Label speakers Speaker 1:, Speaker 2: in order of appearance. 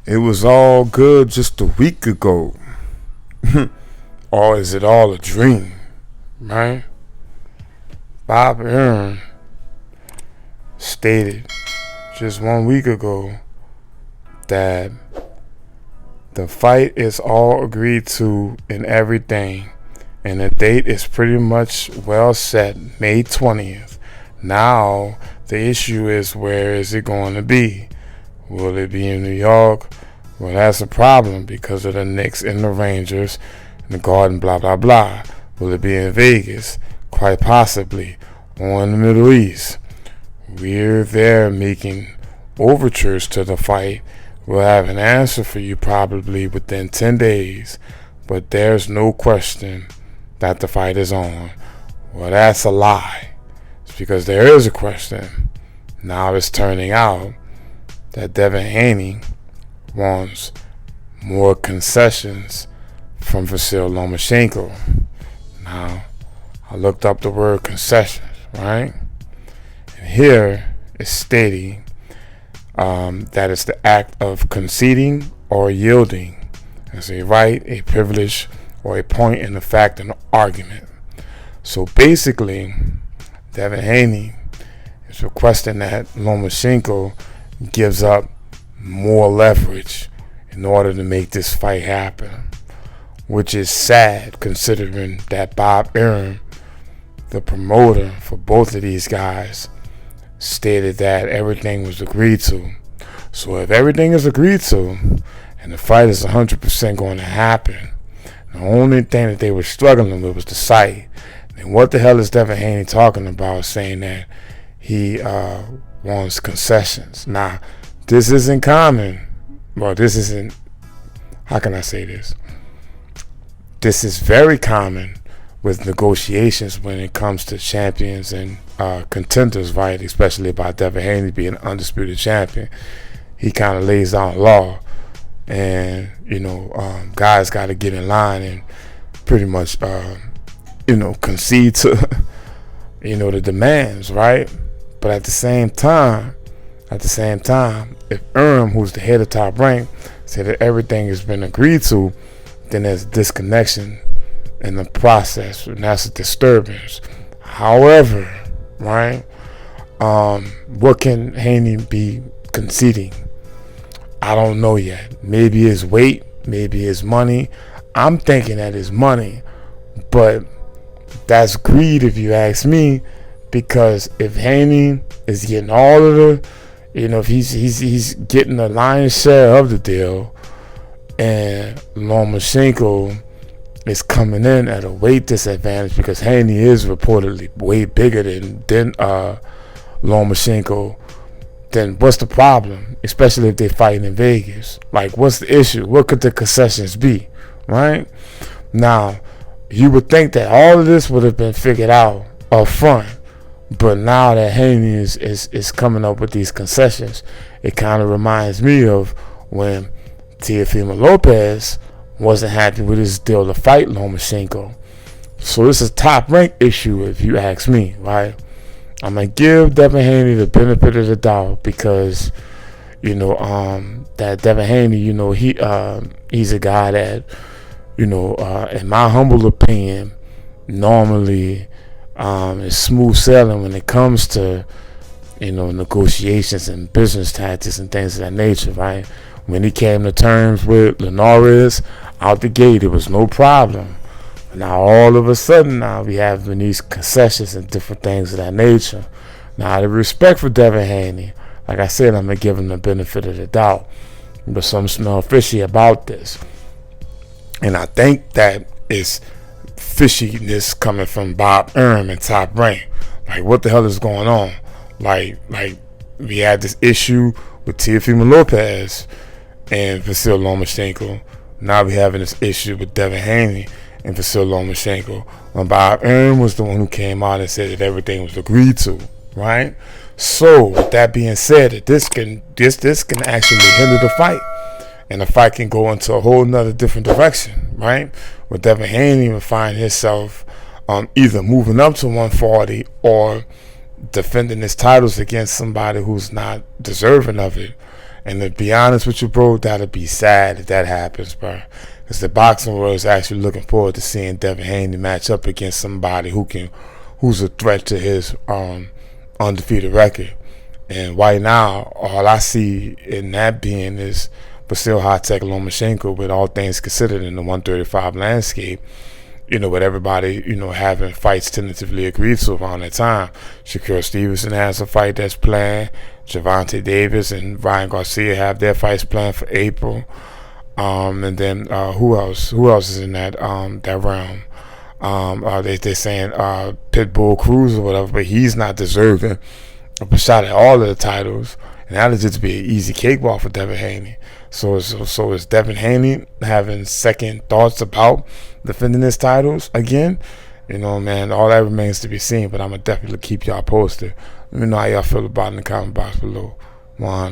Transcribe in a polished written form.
Speaker 1: It was all good just a week ago. Or is it all a dream, right? Bob Arum stated just 1 week ago that the fight is all agreed to and everything, and the date is pretty much well set, May 20th. Now the issue is, where is it going to be? Will it be in New York? Well, that's a problem because of the Knicks and the Rangers and the Garden, blah, blah, blah. Will it be in Vegas? Quite possibly. Or in the Middle East. We're there making overtures to the fight. We'll have an answer for you probably within 10 days. But there's no question that the fight is on. Well, that's a lie. It's because there is a question. Now it's turning out that Devin Haney wants more concessions from Vs Lomachenko. Now, I looked up the word concessions, right? And here it's stating that it's the act of conceding or yielding as a right, a privilege, or a point in the fact in the argument. So basically, Devin Haney is requesting that Lomachenko gives up more leverage in order to make this fight happen, which is sad considering that Bob Arum, the promoter for both of these guys, stated that everything was agreed to. So if everything is agreed to and the fight is 100% going to happen, the only thing that they were struggling with was the site. And what the hell is Devin Haney talking about, saying that he wants concessions? Now, this isn't common. Well, this isn't, how can I say this? This is very common with negotiations when it comes to champions and contenders, right? Especially about Devin Haney being an undisputed champion. He kind of lays down law, and guys got to get in line and pretty much concede to the demands, right? But at the same time, if Arum, who's the head of Top Rank, said that everything has been agreed to, then there's a disconnection in the process, and that's a disturbance. However, right, what can Haney be conceding? I don't know yet. Maybe his weight, maybe his money. I'm thinking that his money, but that's greed if you ask me, because if Haney is getting all of the, if he's getting the lion's share of the deal, and Lomachenko is coming in at a weight disadvantage because Haney is reportedly way bigger than Lomachenko, then what's the problem? Especially if they're fighting in Vegas. Like, what's the issue? What could the concessions be, right? Now, you would think that all of this would have been figured out up front, but now that Haney is coming up with these concessions, it kind of reminds me of when Teofimo Lopez wasn't happy with his deal to fight Lomachenko. So this is a top rank issue if you ask me, right? I'm gonna give Devin Haney the benefit of the doubt because that Devin Haney, he's a guy that in my humble opinion, normally is smooth sailing when it comes to negotiations and business tactics and things of that nature, right? When he came to terms with Linares out the gate, it was no problem. Now all of a sudden, now we have these concessions and different things of that nature. Now, the respect for Devin Haney, like I said, I'm gonna give him the benefit of the doubt, but some smell fishy about this, and I think that is fishiness coming from Bob Arum and Top Rank. Like, what the hell is going on? Like we had this issue with Teofimo Lopez and Vs Lomachenko. Now we having this issue with Devin Haney and Vs Lomachenko, when Bob Arum was the one who came out and said that everything was agreed to, right? So with that being said, that this can actually hinder the fight, and the fight can go into a whole nother different direction, right? Where Devin Haney will find himself either moving up to 140 or defending his titles against somebody who's not deserving of it. And to be honest with you, bro, that'll be sad if that happens, bro. Because the boxing world is actually looking forward to seeing Devin Haney match up against somebody who's a threat to his undefeated record. And right now, all I see in that being is Vasyl High-Tech Lomachenko, with all things considered in the 135 landscape, with everybody, having fights tentatively agreed to around that time. Shakur Stevenson has a fight that's planned. Gervonta Davis and Ryan Garcia have their fights planned for April. And then who else? Who else is in that realm? They're saying Pitbull Cruz or whatever, but he's not deserving of a shot at all of the titles, and that'll just be an easy cakewalk for Devin Haney. So is Devin Haney having second thoughts about defending his titles again? Man, all that remains to be seen, but I'm going to definitely keep y'all posted. Let me know how y'all feel about it in the comment box below. 100.